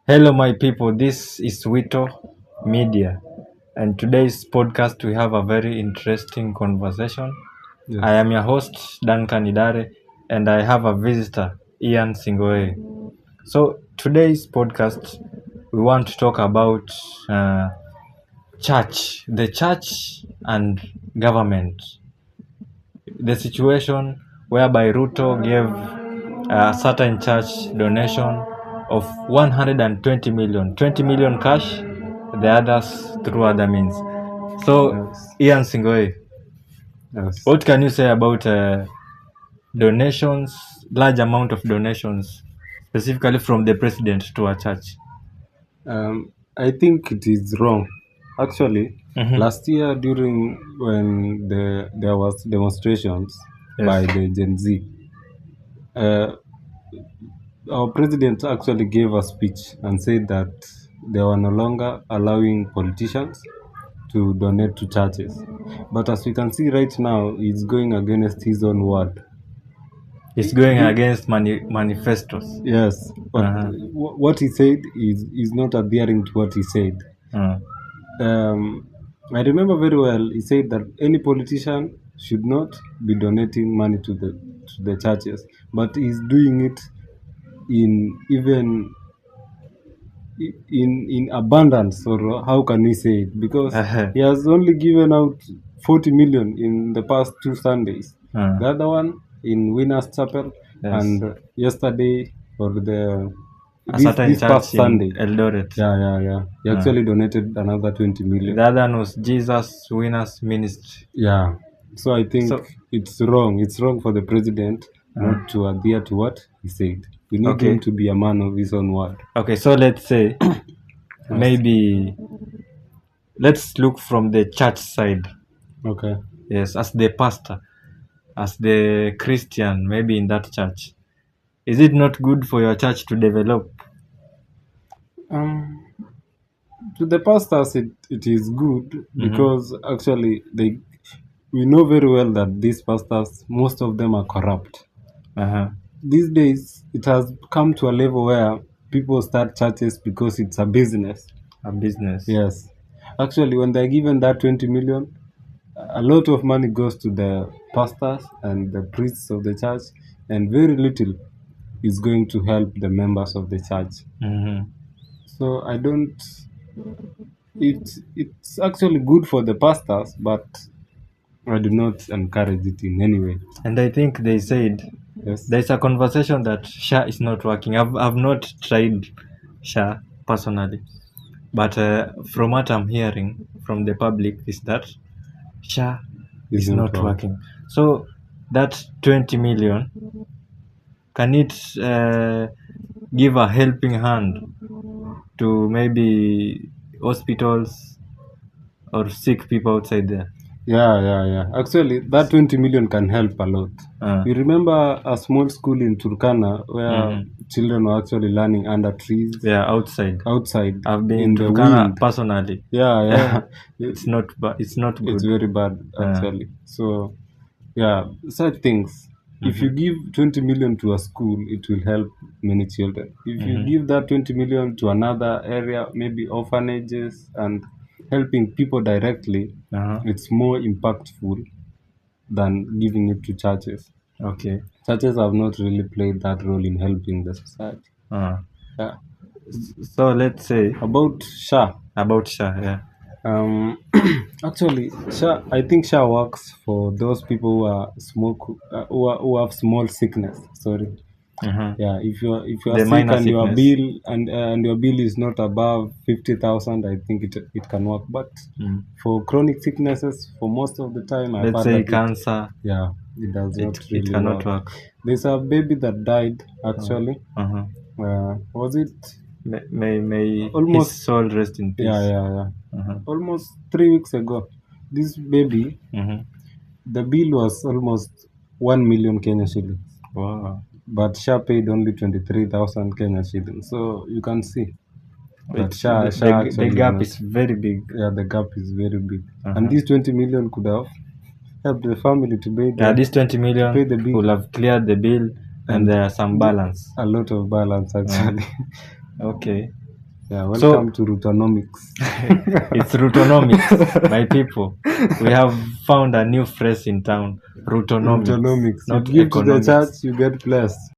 Hello, my people. This is Wito Media, and today's podcast we have a very interesting conversation. Yes. I am your host Duncan Idare, and I have a visitor Ian Singoe. So today's podcast we want to talk about the church and government, the situation whereby Ruto gave a certain church donation of 120 million, 20 million cash, the others through other means. So, Yes. Ian Singoe, Yes. what can you say about donations, large amount of donations, specifically from the president to a church? I think it is wrong. Actually, Mhm. last year during when there was demonstrations by Yes. the Gen Z, uh, our president actually gave a speech and said that they were no longer allowing politicians to donate to churches. But as we can see right now, he's going against his own word. It's going He- against manifestos. yes, but Uh-huh. what he said is not adhering to what he said. Uh, I remember very well. He said that any politician should not be donating money to the churches, but he's doing it in even in abundance, or how can we say it? Because uh, he has only given out 40 million in the past 2 Sundays. uh, The other one in Winners Chapel, yes. and yesterday or the A this certain this past church in Sunday. Eldoret. Yeah. He Uh, actually donated another 20 million. the other one was Jesus Winners Ministry. Yeah. So I think So, it's wrong. It's wrong for the president uh, not to adhere to what he said. We need him okay. to be a man of his own word. Okay, so let's say Yes. maybe let's look from the church side. Okay. Yes, as the pastor, as the Christian, maybe in that church. Is it not good for your church to develop? Um, to the pastors, it is good because actually we know very well that these pastors, most of them are corrupt. Uh-huh. These days, it has come to a level where people start churches because it's a business. A business. Yes. Actually, when they're given that 20 million, a lot of money goes to the pastors and the priests of the church, and very little is going to help the members of the church. Mm-hmm. So I don't. It's actually good for the pastors, but I do not encourage it in any way. And I think they said Yes. there's a conversation that SHA is not working. I've not tried SHA personally, but from what I'm hearing from the public is that SHA is Isn't not wrong. working. So that 20 million, can it give a helping hand to maybe hospitals or sick people outside there? Yeah. Actually, that 20 million can help a lot. You remember a small school in Turkana where children were actually learning under trees? Yeah, outside. Outside. I've been in to the Turkana wind. personally. Yeah. It's not it's not good. It's very bad actually. So yeah, such things. If you give 20 million to a school, it will help many children. If you give that 20 million to another area, maybe orphanages and helping people directly, Uh-huh. it's more impactful than giving it to churches. Okay. Churches have not really played that role in helping the society. Uh, Yeah. so let's say About SHA. about SHA, yeah. Um, actually, SHA, I think SHA works for those people who are who have small sickness. Sorry. Mhm. Yeah, if you are The sick minor and your sickness. bill and your bill is not above 50,000, I think it can work. But for chronic sicknesses, for most of the time, I've Let's heard say that cancer, it does not it really cannot work. work. There's a baby that died actually. Uh-huh. Was it May almost? his soul rest in peace. Yeah. Uh-huh. Almost 3 weeks ago, this baby, Mm-hmm. the bill was almost 1 million Kenya shillings, Wow. but SHA paid only 23,000 Kenya shillings. So you can see that SHA The actually gap not, is very big. yeah, the gap is very big, Uh-huh. and these 20 million could have helped the family to pay Yeah, this 20 pay the million bill. will have cleared the bill and And there are some balance. a lot of balance actually. Okay. Yeah, So- welcome to Rutonomics. It's Rutonomics, my people. We have found a new phrase in town. Rutonomics. Rutonomics. You Not give to the economics. church, you get blessed.